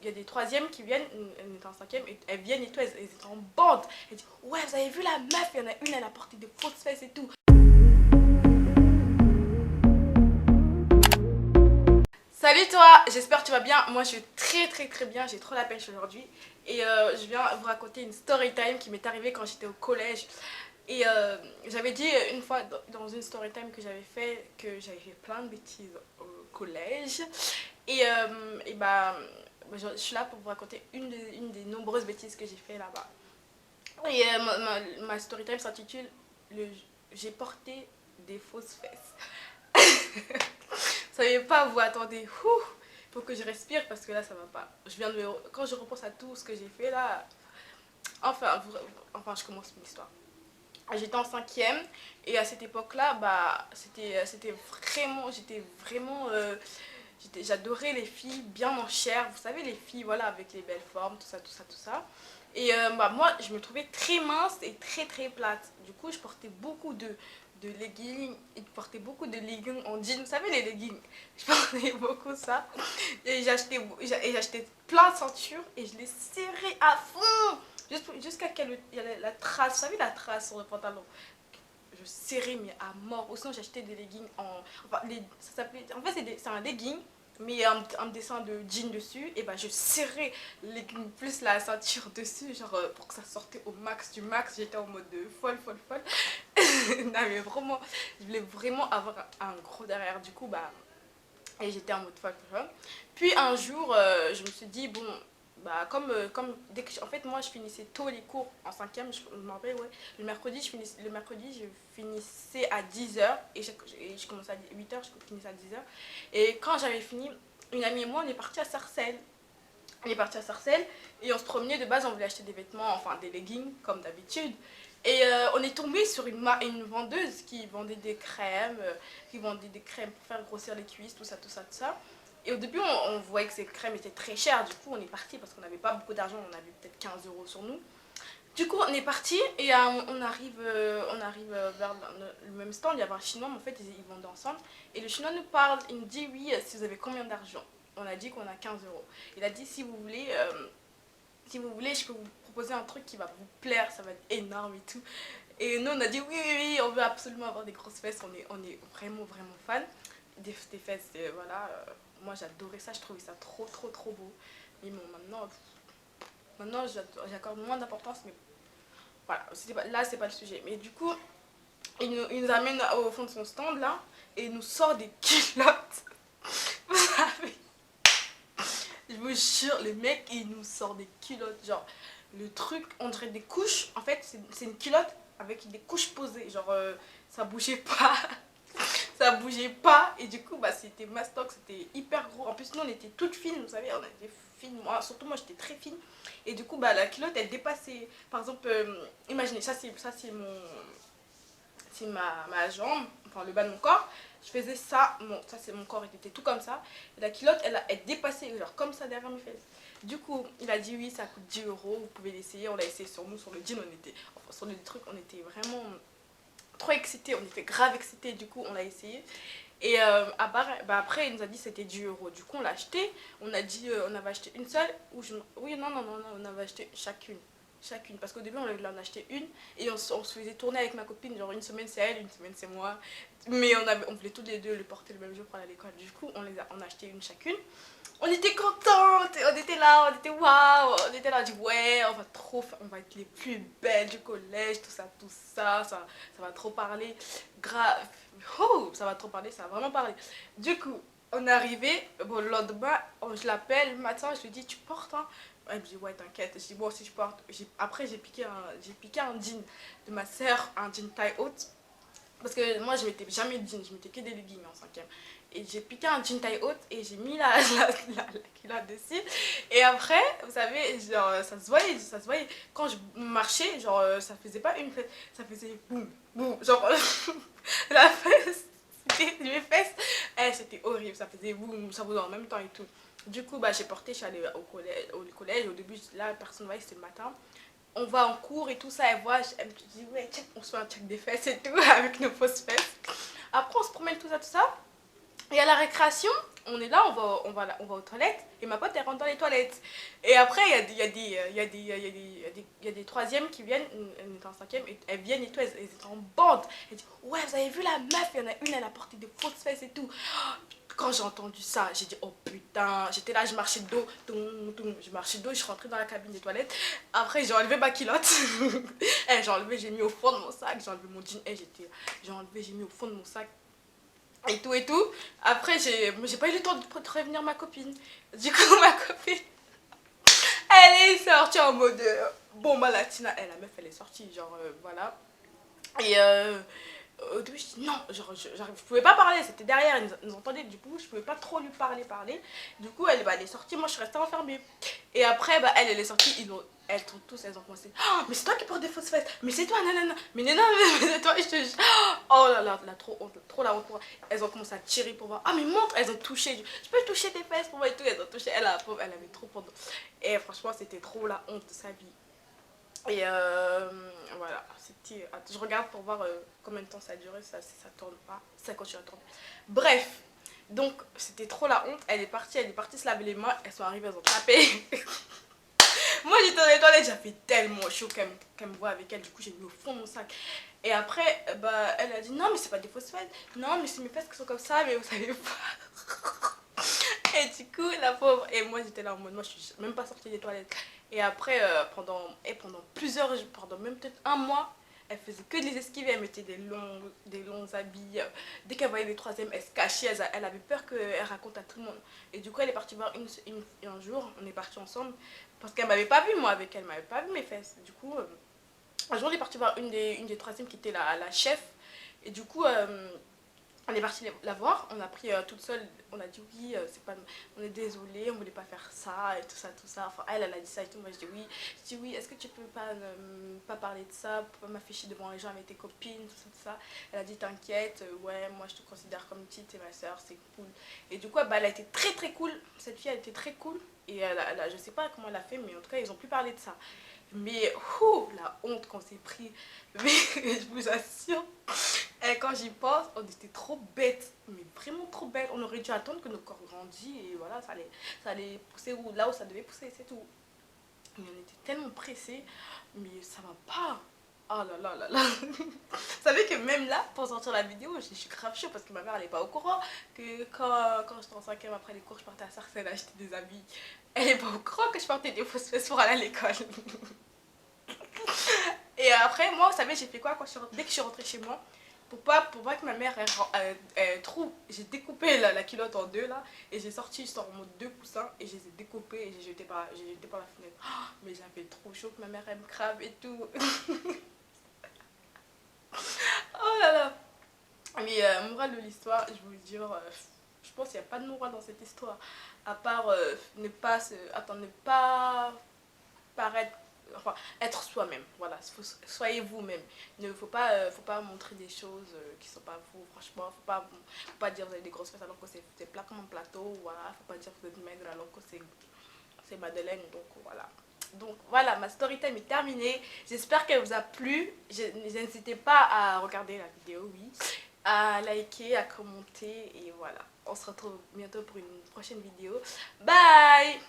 y a des troisièmes qui viennent, elles étaient en cinquième, et elles viennent et tout, elles étaient en bande. Elles disent, ouais, vous avez vu la meuf, il y en a une, elle a porté des fausses fesses et tout. Salut toi, j'espère que tu vas bien. Moi je vais très bien, j'ai trop la pêche aujourd'hui. Et je viens vous raconter une story time qui m'est arrivée quand j'étais au collège. Et j'avais dit une fois dans une story time que j'avais fait que j'avais fait plein de bêtises au collège. Et bah, je suis là pour vous raconter une des nombreuses bêtises que j'ai fait là-bas. Et ma story time s'intitule J'ai porté des fausses fesses. Vous savez pas, vous attendez. Il faut que je respire parce que là ça va pas. Quand je repense à tout ce que j'ai fait là, enfin je commence mon histoire. J'étais en cinquième et à cette époque-là, bah c'était vraiment, j'adorais les filles bien en chair. Vous savez, les filles, voilà, avec les belles formes, tout ça, tout ça, tout ça. Et bah, moi, je me trouvais très mince et très plate. Du coup, je portais beaucoup de leggings et je portais beaucoup de leggings en jean. Vous savez, les leggings, je portais beaucoup ça. Et j'achetais plein de ceintures et je les serrais à fond. Jusqu'à qu'il y a la trace, vous savez, la trace sur le pantalon. Je serrais mais à mort. Ou sinon j'achetais des leggings ça s'appelait, en fait c'est un legging mais un dessin de jean dessus. Et bah je serrais le legging plus la ceinture dessus, genre pour que ça sortait au max du max. J'étais en mode de folle. Non mais vraiment, je voulais vraiment avoir un gros derrière. Du coup bah, et j'étais en mode folle. Puis un jour je me suis dit bon, bah comme dès que en fait moi je finissais tôt les cours en cinquième, je me rappelle, ouais, le mercredi je finissais à 10h et je commençais à 8h, je finissais à 10h. Et quand j'avais fini, une amie et moi on est parti à Sarcelles. On est parti à Sarcelles et on se promenait. De base on voulait acheter des vêtements, enfin des leggings comme d'habitude. Et on est tombé sur une vendeuse qui vendait des crèmes, pour faire grossir les cuisses, tout ça, tout ça, tout ça. Et au début, on voyait que ces crèmes étaient très chères. Du coup, on est parti parce qu'on n'avait pas beaucoup d'argent. On avait peut-être 15 euros sur nous. Du coup, on est parti et on arrive vers le même stand. Il y avait un chinois, mais en fait, ils vendaient ensemble. Et le chinois nous parle. Il nous dit oui, si vous avez combien d'argent? On a dit qu'on a 15 euros. Il a dit si vous voulez, je peux vous proposer un truc qui va vous plaire. Ça va être énorme et tout. Et nous, on a dit oui, on veut absolument avoir des grosses fesses. On est vraiment fans des fesses. Voilà. Moi j'adorais ça, je trouvais ça trop beau. Mais bon, maintenant j'accorde moins d'importance, mais voilà, là c'est pas le sujet. Mais du coup, il nous amène au fond de son stand là et il nous sort des culottes. Vous savez, je vous jure, le mec il nous sort des culottes. Genre, le truc, on dirait des couches. En fait, c'est une culotte avec des couches posées. Genre, ça bougeait pas. Ça bougeait pas. Et du coup bah c'était mastoc, c'était hyper gros. En plus nous on était toutes fines, vous savez, on était fines, surtout moi j'étais très fine. Et du coup bah la culotte elle dépassait. Par exemple imaginez, c'est ma jambe, enfin le bas de mon corps. Je faisais ça, ça c'est mon corps, il était tout comme ça. Et la culotte elle dépassait genre comme ça derrière mes fesses. Du coup il a dit oui, ça coûte 10 euros, vous pouvez l'essayer. On l'a essayé sur nous, sur le jean, sur les trucs on était vraiment trop excités, on était grave excités. Du coup on l'a essayé. Et après, il nous a dit c'était 10 euros. Du coup, on l'a acheté. On a dit, on avait acheté une seule. Oui, non, on avait acheté chacune. Chacune. Parce qu'au début, on en a acheté une. Et on se faisait tourner avec ma copine. Genre, une semaine c'est elle, une semaine c'est moi. Mais on voulait toutes les deux le porter le même jour pour aller à l'école. Du coup, on a acheté une chacune. On était contentes, on était là, on était waouh, on était là, on dit ouais, on va être les plus belles du collège, tout ça, ça va trop parler, grave, oh, ça va trop parler, ça va vraiment parler. Du coup, on est arrivé, bon, le lendemain, je l'appelle, le matin, je lui dis, tu portes, hein? Elle me dit, ouais, t'inquiète, je dis, bon, si je porte, après j'ai piqué un jean de ma soeur, un jean taille haute. Parce que moi je mettais jamais de jean, je mettais que des leggings en cinquième. Et j'ai piqué un jean taille haute et j'ai mis la culotte dessus. Et après, vous savez, genre ça se voyait. Quand je marchais, genre ça faisait pas une fesse, ça faisait boum, boum. Genre la fesse, mes fesses, c'était horrible, ça faisait boum, ça faisait en même temps et tout. Du coup, bah, je suis allée au collège. Au début, là, personne ne voyait, c'était le matin. On va en cours et tout ça, elle me dit ouais, check, on se fait un check des fesses et tout avec nos fausses fesses. Après on se promène tout ça. Et à la récréation, on est là, on va aux toilettes, et ma pote elle rentre dans les toilettes. Et après, il y a des troisièmes qui viennent, elle est en cinquième, et elles viennent et tout, elles étaient en bande. Elles disent, ouais, vous avez vu la meuf, il y en a une, elle a porté des fausses fesses et tout. Quand j'ai entendu ça, j'ai dit, oh putain, j'étais là, je marchais de dos, je marchais de dos, je suis rentrée dans la cabine des toilettes. Après, j'ai enlevé ma culotte. J'ai enlevé, j'ai mis au fond de mon sac, j'ai enlevé mon jean, j'ai enlevé, j'ai mis au fond de mon sac et tout et tout. Après, j'ai pas eu le temps de prévenir ma copine. Du coup, ma copine, elle est sortie en mode bomba latina. La meuf, elle est sortie, genre voilà. Et au début, je dis non, genre, je pouvais pas parler, c'était derrière, ils nous entendaient, du coup, je pouvais pas trop lui parler. Du coup, elle est sortie, moi, je suis restée enfermée. Et après, bah, elle est sortie, elles sont tous, elles ont commencé, oh, mais c'est toi qui portes des fausses fesses, mais c'est toi, nanana, mais non, mais c'est toi, je te jure. Oh là là, trop honte, trop la honte pour moi. Elles ont commencé à tirer pour voir, ah, mais montre, elles ont touché, je peux toucher tes fesses pour moi et tout, elles ont touché, elle, la pauvre, elle avait trop honte. Et franchement, c'était trop la honte de sa vie. Et voilà, c'était. Je regarde pour voir combien de temps ça a duré, ça tourne pas, ça continue à tourner. Bref, donc c'était trop la honte. Elle est partie se laver les mains, elles sont arrivées, elles ont tapé. Moi j'étais dans les toilettes, j'avais tellement chaud qu'elle me voit avec elle, du coup j'ai mis au fond de mon sac. Et après, bah, elle a dit non, mais c'est pas des fausses fesses, non, mais c'est mes fesses qui sont comme ça, mais vous savez pas. Et du coup, la pauvre, et moi j'étais là en mode, moi je suis même pas sortie des toilettes. Et après, pendant plusieurs jours, pendant même peut-être un mois, elle faisait que de les esquiver, elle mettait des longs habits. Dès qu'elle voyait les troisièmes, elle se cachait, elle avait peur qu'elle raconte à tout le monde. Et du coup, elle est partie voir un jour, on est partis ensemble, parce qu'elle m'avait pas vu, moi, avec elle, m'avait pas vu mes fesses. Du coup, un jour, on est parti voir une des troisièmes qui était la chef. Et du coup, on est parti la voir, on a pris toute seule, on a dit oui, c'est pas, on est désolé, on voulait pas faire ça et tout ça, tout ça. Enfin, elle a dit ça et tout, moi je dis oui. Je dis oui, est-ce que tu peux pas parler de ça, pas m'afficher devant les gens avec tes copines, tout ça. Elle a dit t'inquiète, ouais, moi je te considère comme petite, t'es ma soeur, c'est cool. Et du coup, bah, elle a été très très cool, cette fille elle était très cool. Et je sais pas comment elle a fait, mais en tout cas, ils ont plus parlé de ça. Mais la honte qu'on s'est pris, mais je vous assure. Et quand j'y pense, on était trop bêtes, mais vraiment trop bêtes. On aurait dû attendre que nos corps grandissent et voilà, ça allait pousser là où ça devait pousser, c'est tout. Mais on était tellement pressés, mais ça va pas. Oh là là là là. Vous savez que même là, pour sortir la vidéo, je suis grave chaud parce que ma mère elle est pas au courant que quand j'étais en 5ème après les cours, je partais à Sarcelles acheter des habits. Elle est pas au courant que je portais des fausses fesses pour aller à l'école. Et après, moi, vous savez, j'ai fait quoi dès que je suis rentrée chez moi, pour pas que ma mère elle trouve, j'ai découpé la culotte en deux là, et j'ai sorti sur mon deux coussins, et je les ai découpés et j'ai jeté par la fenêtre. Oh, mais j'avais trop chaud que ma mère elle me crave et tout. Oh là là. Mais morale de l'histoire, je vous dire, je pense qu'il n'y a pas de morale dans cette histoire, à part ne pas paraître, enfin être soi-même, voilà, soyez vous-même. Il ne faut pas montrer des choses qui sont pas vous, franchement. Faut pas dire que vous avez des grosses fesses alors que c'est plat comme un plateau, voilà. Faut pas dire que vous êtes maigre alors que c'est Madeleine, donc voilà. Donc voilà, ma story time est terminée. J'espère qu'elle vous a plu. N'hésitez pas à regarder la vidéo, oui, à liker, à commenter, et voilà. On se retrouve bientôt pour une prochaine vidéo. Bye!